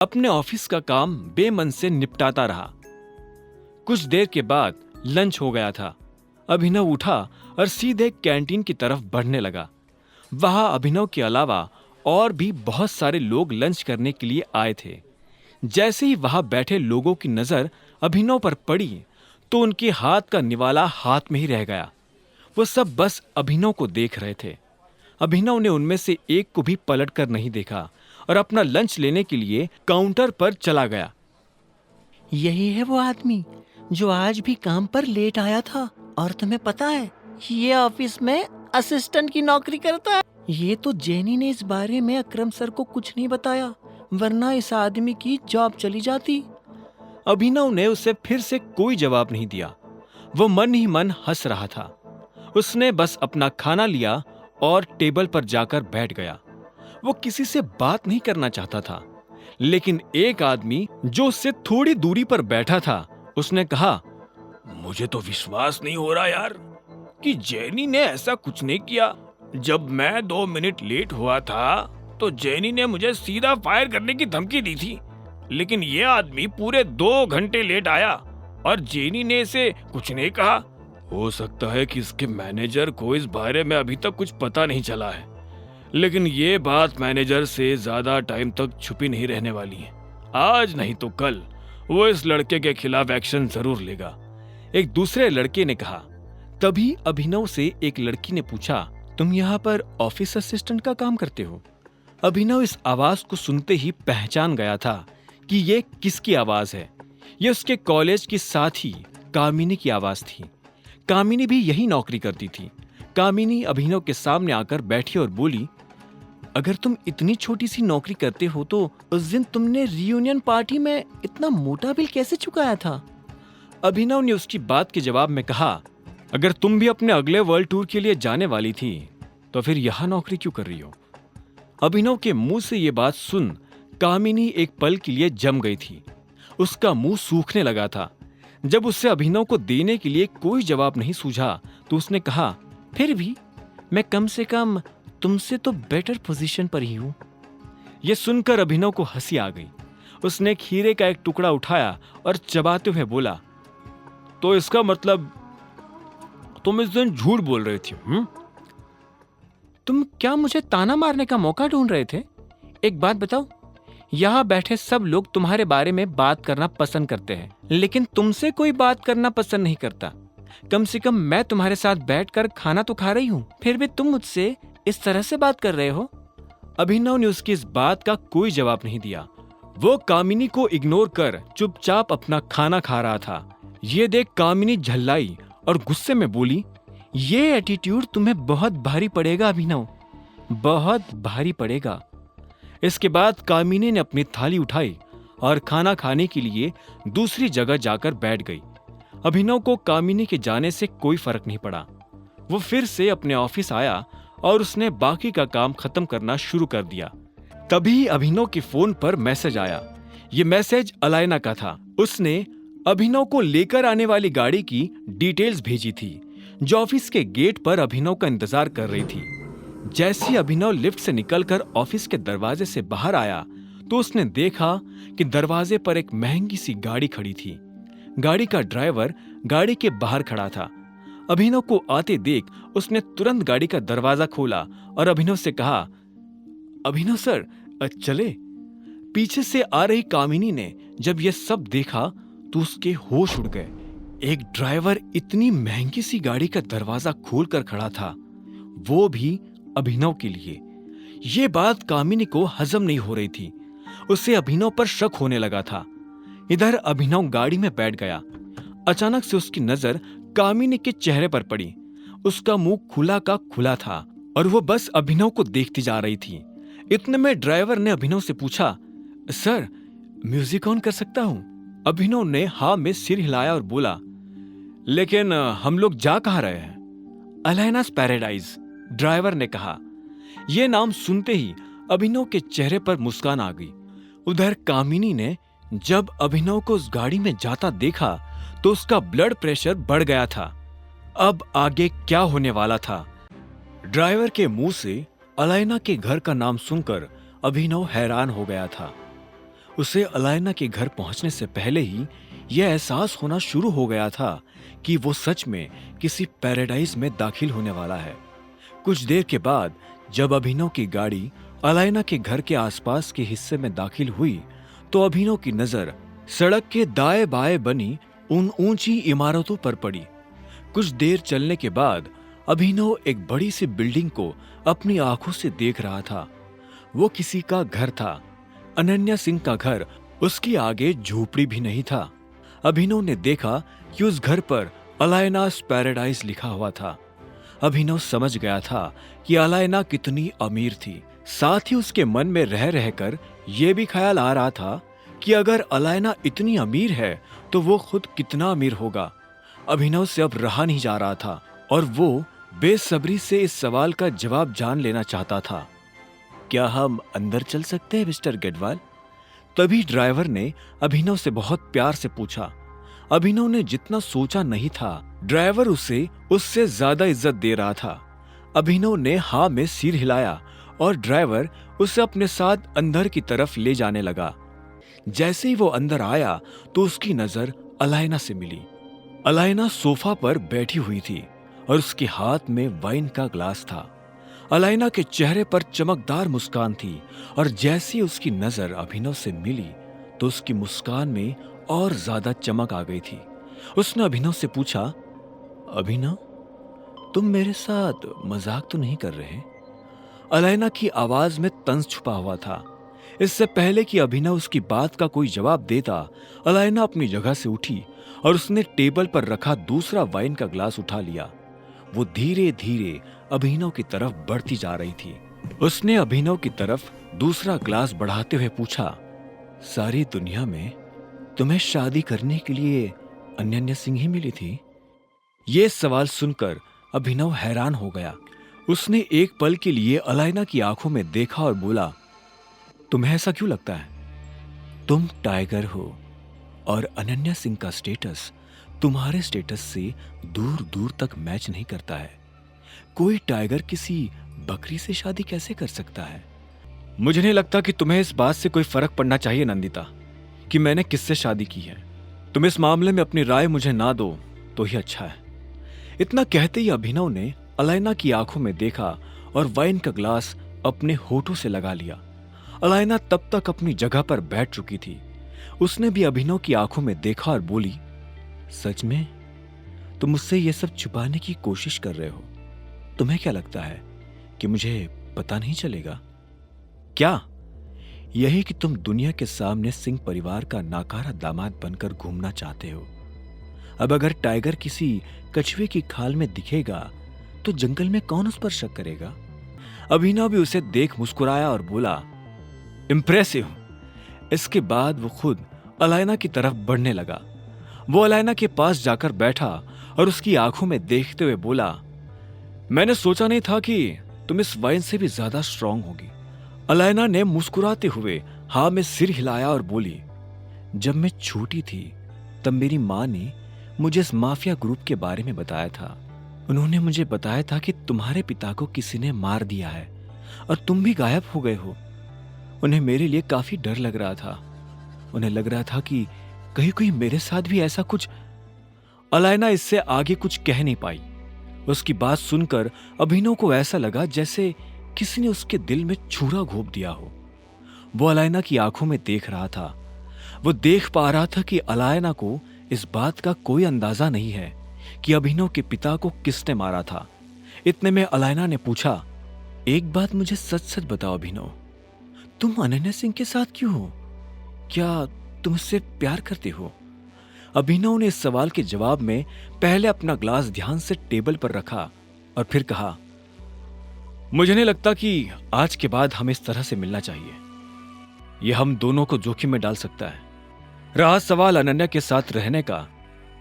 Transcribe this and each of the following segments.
अपने ऑफिस का काम बेमन से निपटाता रहा। कुछ देर के बाद लंच हो गया था। अभिनव उठा और सीधे कैंटीन की तरफ बढ़ने लगा। वहां अभिनव के अलावा और भी बहुत सारे लोग लंच करने के लिए आए थे। जैसे ही वहां बैठे लोगों की नजर अभिनव पर पड़ी तो उनके हाथ का निवाला हाथ में ही रह गया। वो सब बस अभिनव को देख रहे थे। अभिनव ने उनमें से एक को भी पलट कर नहीं देखा और अपना लंच लेने के लिए काउंटर पर चला गया। यही है वो आदमी जो आज भी काम पर लेट आया था। और तुम्हें पता है, ये ऑफिस में असिस्टेंट की नौकरी करता है। ये तो जेनी ने इस बारे में अकरम सर को कुछ नहीं बताया, वरना इस आदमी की जॉब चली जाती। अभिनव ने उसे फिर से कोई जवाब नहीं दिया। वो मन ही मन हंस रहा था। उसने बस अपना खाना लिया और टेबल पर जाकर बैठ गया। वो किसी से बात नहीं करना चाहता था, लेकिन एक आदमी जो उससे थोड़ी दूरी पर बैठा था, उसने कहा, मुझे तो विश्वास नहीं हो रहा यार कि जेनी ने ऐसा कुछ नहीं किया। जब मैं 2 मिनट लेट हुआ था तो जेनी ने मुझे सीधा फायर करने की धमकी दी थी, लेकिन ये आदमी पूरे 2 घंटे लेट आया और जेनी ने इसे कुछ नहीं कहा। हो सकता है कि इसके मैनेजर को इस बारे में अभी तक कुछ पता नहीं चला है, लेकिन ये बात मैनेजर से ज्यादा टाइम तक छुपी नहीं रहने वाली है। आज नहीं तो कल वो इस लड़के के खिलाफ एक्शन जरूर लेगा, एक दूसरे लड़के ने कहा। तभी अभिनव से एक लड़की ने पूछा, तुम यहाँ पर ऑफिस असिस्टेंट का काम करते हो? अभिनव इस आवाज को सुनते ही पहचान गया था कि ये किसकी आवाज है। ये उसके कॉलेज की साथी कामिनी की आवाज थी। कामिनी भी यही नौकरी करती थी। कामिनी अभिनव के सामने आकर बैठी और बोली, अगर तुम इतनी छोटी सी नौकरी करते हो तो उस दिन तुमने रियूनियन पार्टी में इतना मोटा बिल कैसे चुकाया था? अभिनव ने उसकी बात के जवाब में कहा, अगर तुम भी अपने अगले वर्ल्ड टूर के लिए जाने वाली थी तो फिर यहां नौकरी क्यों कर रही हो? अभिनव के मुंह से ये बात सुन कामिनी एक पल के लिए जम गई थी। उसका मुंह सूखने लगा था। जब उससे अभिनव को देने के लिए कोई जवाब नहीं सूझा तो उसने कहा, फिर भी मैं कम से कम तुमसे तो बेटर पोजीशन पर ही हूं। यह सुनकर अभिनव को हंसी आ गई। उसने खीरे का एक टुकड़ा उठाया और चबाते हुए बोला, तो इसका मतलब तुम इस दिन झूठ बोल रही थी? तुम क्या मुझे ताना मारने का मौका ढूंढ रहे थे? एक बात बताओ, यहाँ बैठे सब लोग तुम्हारे बारे में बात करना पसंद करते हैं, लेकिन तुमसे कोई बात करना पसंद नहीं करता। कम से कम मैं तुम्हारे साथ बैठकर खाना तो खा रही हूँ, फिर भी तुम मुझसे इस तरह से बात कर रहे हो। अभिनव ने उसकी इस बात का कोई जवाब नहीं दिया। वो कामिनी को इग्नोर कर चुपचाप अपना खाना खा रहा था। ये देख कामिनी झल्लाई और गुस्से में बोली, ये एटीट्यूड तुम्हें बहुत भारी पड़ेगा अभिनव, बहुत भारी पड़ेगा। इसके बाद कामिनी ने अपनी थाली उठाई और खाना खाने के लिए दूसरी जगह जाकर बैठ गई। अभिनव को कामिनी के जाने से कोई फर्क नहीं पड़ा। वो फिर से अपने ऑफिस आया और उसने बाकी का काम खत्म करना शुरू कर दिया। तभी अभिनव के फोन पर मैसेज आया। ये मैसेज अलायना का था। उसने अभिनव को लेकर आने वाली गाड़ी की डिटेल्स भेजी थी, जो ऑफिस के गेट पर अभिनव का इंतजार कर रही थी। जैसे ही अभिनव लिफ्ट से निकलकर ऑफिस के दरवाजे से बाहर आया तो उसने देखा कि दरवाजे पर एक महंगी सी गाड़ी खड़ी थी। गाड़ी का ड्राइवर गाड़ी के बाहर खड़ा था। अभिनव को आते देख उसने तुरंत गाड़ी का दरवाजा खोला और अभिनव से कहा, अभिनव सर चले। पीछे से आ रही कामिनी ने जब यह सब देखा तो उसके होश उड़ गए। एक ड्राइवर इतनी महंगी सी गाड़ी का दरवाजा खोलकर खड़ा था, वो भी अभिनव के लिए। ये बात कामिनी को हजम नहीं हो रही थी। उसे अभिनव पर शक होने लगा था। इधर अभिनव गाड़ी में बैठ गया। अचानक से उसकी नजर कामिनी के चेहरे पर पड़ी। उसका मुंह खुला का खुला था और वो बस अभिनव को देखती जा रही थी। इतने में ड्राइवर ने अभिनव से पूछा, सर म्यूजिक ऑन कर सकता हूं? अभिनव ने हाँ में सिर हिलाया और बोला, लेकिन हम लोग जा कहाँ रहे हैं? अलायनास पैराडाइज, ड्राइवर ने कहा। यह नाम सुनते ही अभिनव के चेहरे पर मुस्कान आ गई। उधर कामिनी ने जब अभिनव को उस गाड़ी में जाता देखा तो उसका ब्लड प्रेशर बढ़ गया था। अब आगे क्या होने वाला था? ड्राइवर के मुंह से अलायना के घर का नाम सुनकर अभिनव हैरान हो गया था। उसे अलायना के घर पहुंचने से पहले ही यह एहसास होना शुरू हो गया था कि वो सच में किसी पैराडाइज में दाखिल होने वाला है। कुछ देर के बाद जब अभिनव की गाड़ी अलायना के घर के आसपास के हिस्से में दाखिल हुई तो अभिनव की नजर सड़क के दाएं बाएं बनी उन ऊंची इमारतों पर पड़ी। कुछ देर चलने के बाद अभिनव एक बड़ी सी बिल्डिंग को अपनी आंखों से देख रहा था। वो किसी का घर था, अनन्या सिंह का घर। उसके आगे झोपड़ी भी नहीं था। अभिनव ने देखा कि उस घर पर अलायनास पैराडाइज लिखा हुआ था। अभिनव समझ गया था कि अलायना कितनी अमीर थी। साथ ही उसके मन में रह रहकर यह भी ख्याल आ रहा था कि अगर अलायना इतनी अमीर है तो वो खुद कितना अमीर होगा। अभिनव से अब रहा नहीं जा रहा था और वो बेसब्री से इस सवाल का जवाब जान लेना चाहता था। क्या हम अंदर चल सकते हैं मिस्टर गेडवाल? तभी ड्राइवर ने अभिनव से बहुत प्यार से पूछा। अभिनव ने जितना सोचा नहीं था, ड्राइवर उसे उससे ज्यादा इज्जत दे रहा था। अभिनव ने हाँ में सिर हिलाया और ड्राइवर उसे अपने साथ अंदर की तरफ ले जाने लगा। जैसे ही वो अंदर आया तो उसकी नजर अलायना से मिली। अलायना सोफा पर बैठी हुई थी और उसके हाथ में वाइन का ग्लास था। अलायना के चेहरे पर चमकदार मुस्कान थी और जैसे ही उसकी नजर अभिनव से मिली तो उसकी मुस्कान में और ज्यादा चमक आ गई थी। उसने अभिनव से पूछा, अभिनव, तुम मेरे साथ मजाक तो नहीं कर रहे? अलायना की आवाज में तंज छुपा हुआ था। इससे पहले कि अभिनव उसकी बात का कोई जवाब देता, अलायना अपनी जगह से उठी और उसने टेबल पर रखा दूसरा वाइन का ग्लास उठा लिया। वो धीरे धीरे अभिनव की तरफ बढ़ती जा रही थी। उसने अभिनव की तरफ दूसरा ग्लास बढ़ाते हुए पूछा, सारी दुनिया में तुम्हें शादी करने के लिए अनन्या सिंह ही मिली थी? ये सवाल सुनकर अभिनव हैरान हो गया। उसने एक पल के लिए अलायना की आंखों में देखा और बोला, तुम्हें ऐसा क्यों लगता है? तुम टाइगर हो और अनन्या सिंह का स्टेटस तुम्हारे स्टेटस से दूर दूर तक मैच नहीं करता है। कोई टाइगर किसी बकरी से शादी कैसे कर सकता है? मुझे नहीं लगता कि तुम्हें इस बात से कोई फर्क पड़ना चाहिए नंदिता कि मैंने किससे शादी की है। तुम इस मामले में अपनी राय मुझे ना दो तो ही अच्छा है। इतना कहते ही अभिनव ने अलायना की आंखों में देखा और वाइन का ग्लास अपने होठों से लगा लिया। अलायना तब तक अपनी जगह पर बैठ चुकी थी। उसने भी अभिनव की आंखों में देखा और बोली, सच में तुम मुझसे यह सब छुपाने की कोशिश कर रहे हो? तुम्हें क्या लगता है कि मुझे पता नहीं चलेगा? क्या यही कि तुम दुनिया के सामने सिंह परिवार का नाकारा दामाद बनकर घूमना चाहते हो? अब अगर टाइगर किसी कछुए की खाल में दिखेगा तो जंगल में कौन उस पर शक करेगा? अभिनव भी उसे देख मुस्कुराया और बोला, इंप्रेसिव। इसके बाद वो खुद अलायना की तरफ बढ़ने लगा। वो अलायना के पास जाकर बैठा और उसकी आंखों में देखते हुए बोला, मैंने सोचा नहीं था कि तुम इस वाइन से भी ज्यादा स्ट्रांग होगी। अलायना ने मुस्कुराते हुए हाँ में सिर हिलाया और बोली, जब मैं छोटी थी तब मेरी माँ ने मुझे इस माफिया ग्रुप के बारे में बताया था। उन्होंने मुझे बताया था कि तुम्हारे पिता को किसी ने मार दिया है और तुम भी गायब हो गए हो। उन्हें मेरे लिए काफी डर लग रहा था। उन्हें लग रहा था कि कहीं कोई मेरे साथ भी ऐसा कुछ। अलायना इससे आगे कुछ कह नहीं पाई। उसकी बात सुनकर अभिनव को ऐसा लगा जैसे किसी ने उसके दिल में छुरा घोंप दिया हो। वो अलायना की आंखों में देख रहा था। वो देख पा रहा था कि अलायना को इस बात का कोई अंदाजा नहीं है कि अभिनव के पिता को किसने मारा था। इतने में अलायना ने पूछा, एक बात मुझे सच सच बताओ अभिनव, तुम अनन्या सिंह के साथ क्यों हो? क्या तुम उससे प्यार करते हो? अभिनव ने इस सवाल के जवाब में पहले अपना ग्लास ध्यान से टेबल पर रखा और फिर कहा, मुझे नहीं लगता कि आज के बाद हमें इस तरह से मिलना चाहिए। यह हम दोनों को जोखिम में डाल सकता है। रहा सवाल अनन्या के साथ रहने का,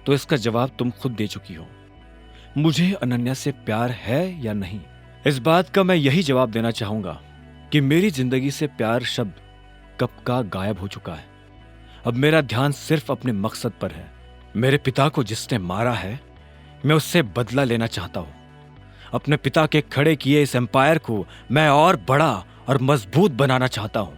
तो इसका जवाब तुम खुद दे चुकी हो। मुझे अनन्या से प्यार है या नहीं, इस बात का मैं यही जवाब देना चाहूंगा कि मेरी जिंदगी से प्यार शब्द कब का गायब हो चुका है। अब मेरा ध्यान सिर्फ अपने मकसद पर है। मेरे पिता को जिसने मारा है, मैं उससे बदला लेना चाहता हूं। अपने पिता के खड़े किए इस एम्पायर को मैं और बड़ा और मजबूत बनाना चाहता हूं।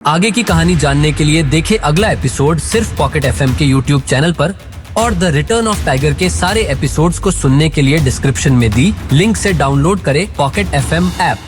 आगे की कहानी जानने के लिए देखें अगला एपिसोड सिर्फ पॉकेट एफएम के यूट्यूब चैनल पर, और द रिटर्न ऑफ टाइगर के सारे एपिसोड्स को सुनने के लिए डिस्क्रिप्शन में दी लिंक से डाउनलोड करें पॉकेट एफएम ऐप।